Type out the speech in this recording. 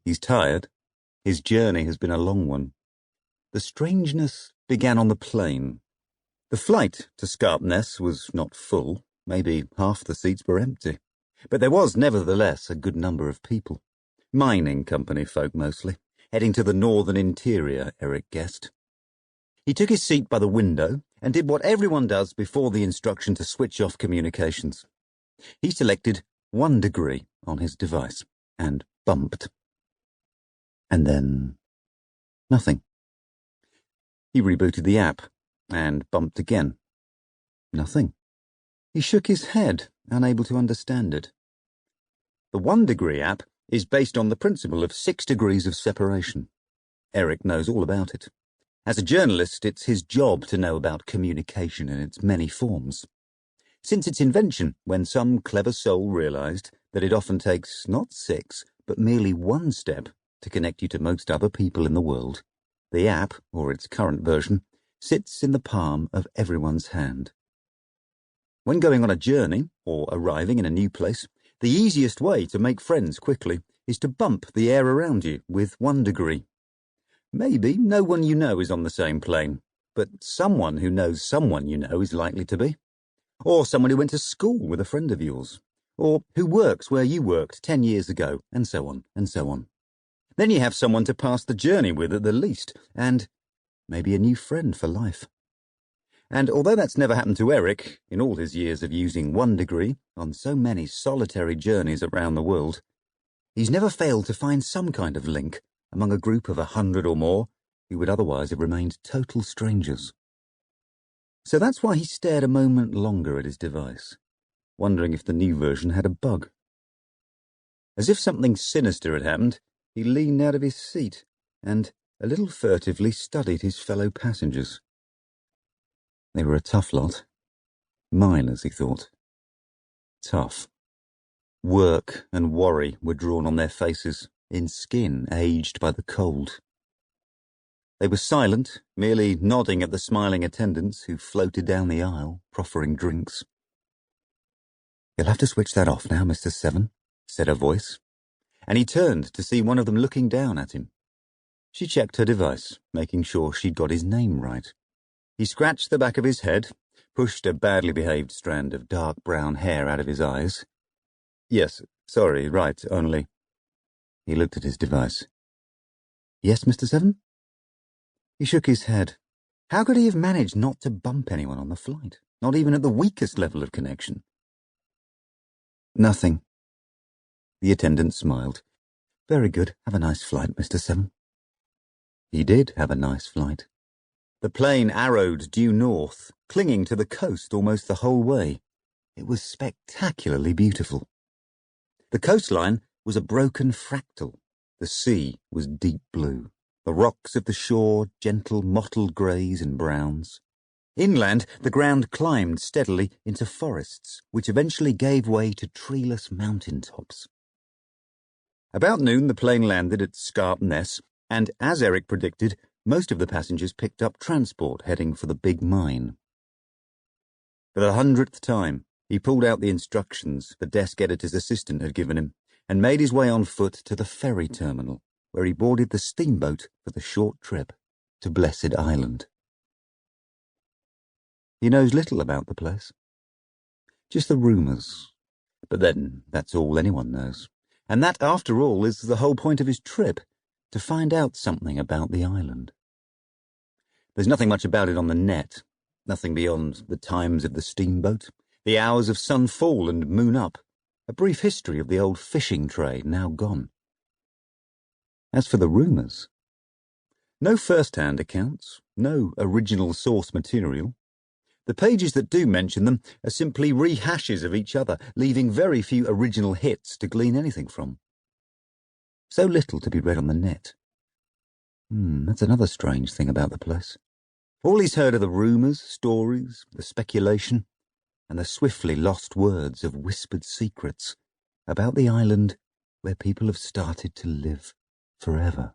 He's tired. His journey has been a long one. The strangeness began on the plane. The flight to Scandinavian was not full. Maybe half the seats were empty. But there was nevertheless a good number of people. Mining company folk mostly, heading to the northern interior, Eric guessed. He took his seat by the window and did what everyone does before the instruction to switch off communications. He selected 1 degree on his device and bumped. And then nothing. He rebooted the app and bumped again. Nothing. He shook his head, unable to understand it. The 1 degree app is based on the principle of 6 degrees of separation. Eric knows all about it. As a journalist, it's his job to know about communication in its many forms. Since its invention, when some clever soul realized that it often takes not 6, but merely 1 step to connect you to most other people in the world, the app, or its current version, sits in the palm of everyone's hand. When going on a journey, or arriving in a new place, the easiest way to make friends quickly is to bump the air around you with 1 degree. Maybe no one you know is on the same plane, but someone who knows someone you know is likely to be. Or someone who went to school with a friend of yours. Or who works where you worked 10 years ago, and so on, and so on. Then you have someone to pass the journey with at the least, and maybe a new friend for life. And although that's never happened to Eric, in all his years of using 1 degree on so many solitary journeys around the world, he's never failed to find some kind of link among a group of 100 or more who would otherwise have remained total strangers. So that's why he stared a moment longer at his device, wondering if the new version had a bug. As if something sinister had happened, he leaned out of his seat and, a little furtively, studied his fellow passengers. They were a tough lot. Miners, he thought. Tough. Work and worry were drawn on their faces, in skin aged by the cold. They were silent, merely nodding at the smiling attendants who floated down the aisle, proffering drinks. "You'll have to switch that off now, Mr. Seven," said a voice, and he turned to see one of them looking down at him. She checked her device, making sure she'd got his name right. He scratched the back of his head, pushed a badly behaved strand of dark brown hair out of his eyes. "Yes, sorry, right, only..." He looked at his device. "Yes, Mr. Seven?" He shook his head. How could he have managed not to bump anyone on the flight, not even at the weakest level of connection? "Nothing." The attendant smiled. "Very good. Have a nice flight, Mr. Seven." He did have a nice flight. The plane arrowed due north, clinging to the coast almost the whole way. It was spectacularly beautiful. The coastline was a broken fractal. The sea was deep blue. The rocks of the shore gentle mottled greys and browns. Inland, the ground climbed steadily into forests, which eventually gave way to treeless mountain tops. About noon, the plane landed at Scandinavian, and as Eric predicted, most of the passengers picked up transport heading for the big mine. For the 100th time, he pulled out the instructions the desk editor's assistant had given him and made his way on foot to the ferry terminal, where he boarded the steamboat for the short trip to Blessed Island. He knows little about the place. Just the rumours. But then, that's all anyone knows. And that, after all, is the whole point of his trip, to find out something about the island. There's nothing much about it on the net, nothing beyond the times of the steamboat, the hours of sunfall and moon up, a brief history of the old fishing trade now gone. As for the rumours, no first-hand accounts, no original source material. The pages that do mention them are simply rehashes of each other, leaving very few original hits to glean anything from. So little to be read on the net. That's another strange thing about the place. All he's heard are the rumours, stories, the speculation, and the swiftly lost words of whispered secrets about the island where people have started to live forever.